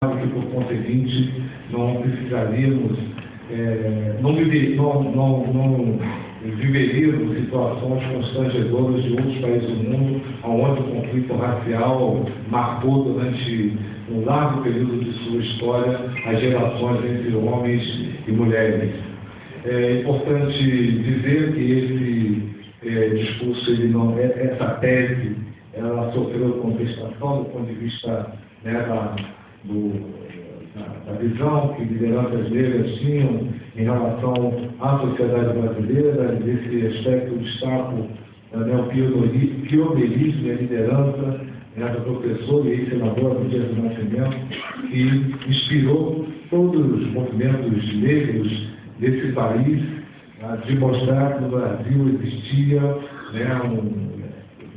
que, por conseguinte, não precisaríamos, não viveríamos situações constrangedoras de outros países do mundo, onde o conflito racial marcou durante um largo período de sua história as relações entre homens e mulheres. É importante dizer que esse discurso, essa tese, ela sofreu contestação do ponto de vista, né, da visão que lideranças negras tinham em relação à sociedade brasileira. Desse aspecto destaco, né, o pioneirismo e a liderança, né, da professora e senadora Dias do Nascimento, que inspirou todos os movimentos negros desse país de mostrar que no Brasil existia, né,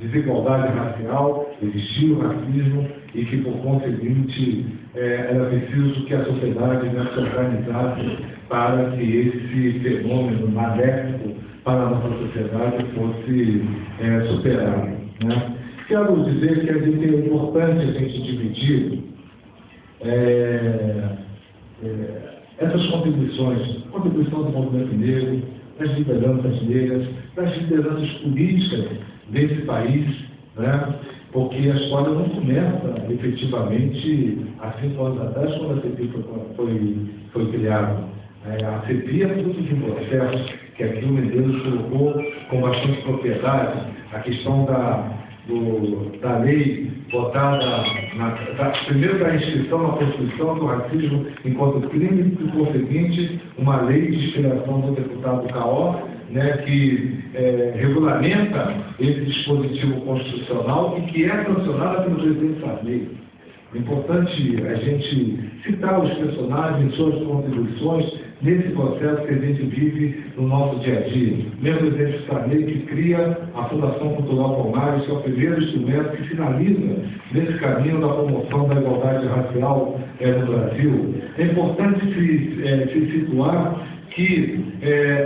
desigualdade racial, existia o racismo e que, por conseguinte, era preciso que a sociedade, né, se organizasse para que esse fenômeno maléfico para a nossa sociedade fosse superado, né? Quero dizer que é importante a gente dividir essas contribuições, contribuição do movimento negro, das lideranças negras, das lideranças políticas desse país, né? Porque a história não começa efetivamente há 5 anos atrás, quando a CPI foi criada. A CPI é fruto de um processo que aqui o Medeiros colocou com bastante propriedade, a questão da lei votada, primeiro da inscrição na Constituição do racismo enquanto crime, e, por conseguinte, uma lei de inspiração do deputado Caó, né, que regulamenta esse dispositivo constitucional e que é sancionada pelo presidente Sarney. É importante a gente citar os personagens, suas contribuições nesse processo que a gente vive no nosso dia a dia. Mesmo o presidente Sarney, que cria a Fundação Cultural Palmares, que é o primeiro instrumento que finaliza nesse caminho da promoção da igualdade racial no Brasil. É importante se situar que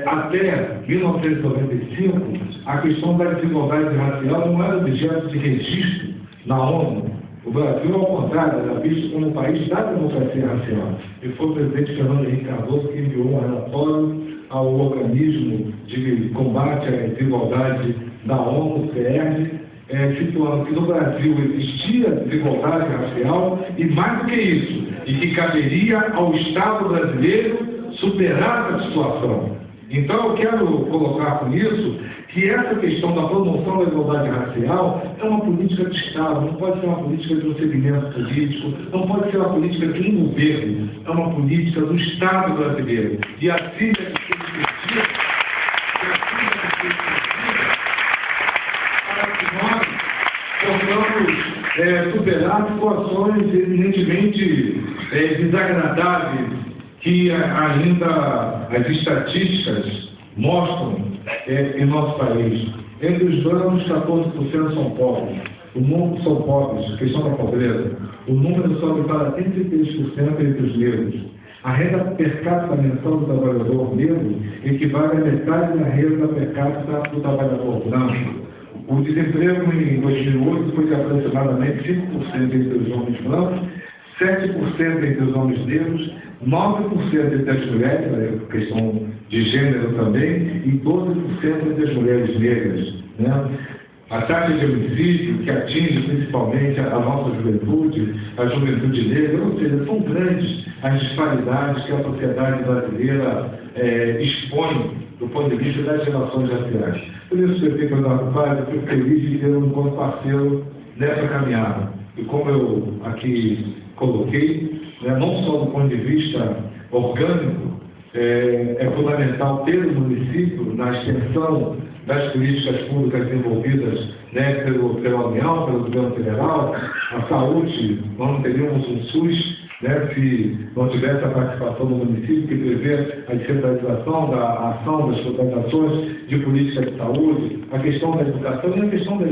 até 1995 a questão da desigualdade racial não era objeto de registro na ONU. O Brasil, ao contrário, era visto como um país da democracia racial. E foi o presidente Fernando Henrique Cardoso que enviou um relatório ao organismo de combate à desigualdade da ONU, CERD, situando que no Brasil existia desigualdade racial e, mais do que isso, e que caberia ao Estado brasileiro superar essa situação. Então, eu quero colocar com isso que essa questão da promoção da igualdade racial é uma política de Estado, não pode ser uma política de um segmento político, não pode ser uma política de um governo, é uma política do Estado brasileiro. E assim é que ser discutida, para que nós possamos superar situações eminentemente desagradáveis que ainda as estatísticas mostram em nosso país. Entre os brancos, 14% são pobres. O número são pobres, questão da pobreza. O número sobe para 33% entre os negros. A renda per capita mensal do trabalhador negro equivale a metade da renda per capita do trabalhador branco. O desemprego em 2008 foi de aproximadamente 5% entre os homens brancos, 7% entre os homens negros, 9% entre as mulheres, questão de gênero também, e 12% entre as mulheres negras, né? A taxa de homicídio, que atinge principalmente a nossa juventude, a juventude negra, ou seja, são grandes as disparidades que a sociedade brasileira expõe do ponto de vista das relações raciais. Por isso, prefeito Eduardo Paz, eu fico feliz de ter um enquanto parceiro nessa caminhada. E como eu aqui coloquei, não só do ponto de vista orgânico, é fundamental ter o município na extensão das políticas públicas desenvolvidas, né, pela União, pelo governo federal. A saúde, nós não teríamos um SUS, né, se não tivesse a participação do município, que prevê a descentralização da ação das contratações de política de saúde, a questão da educação e a questão da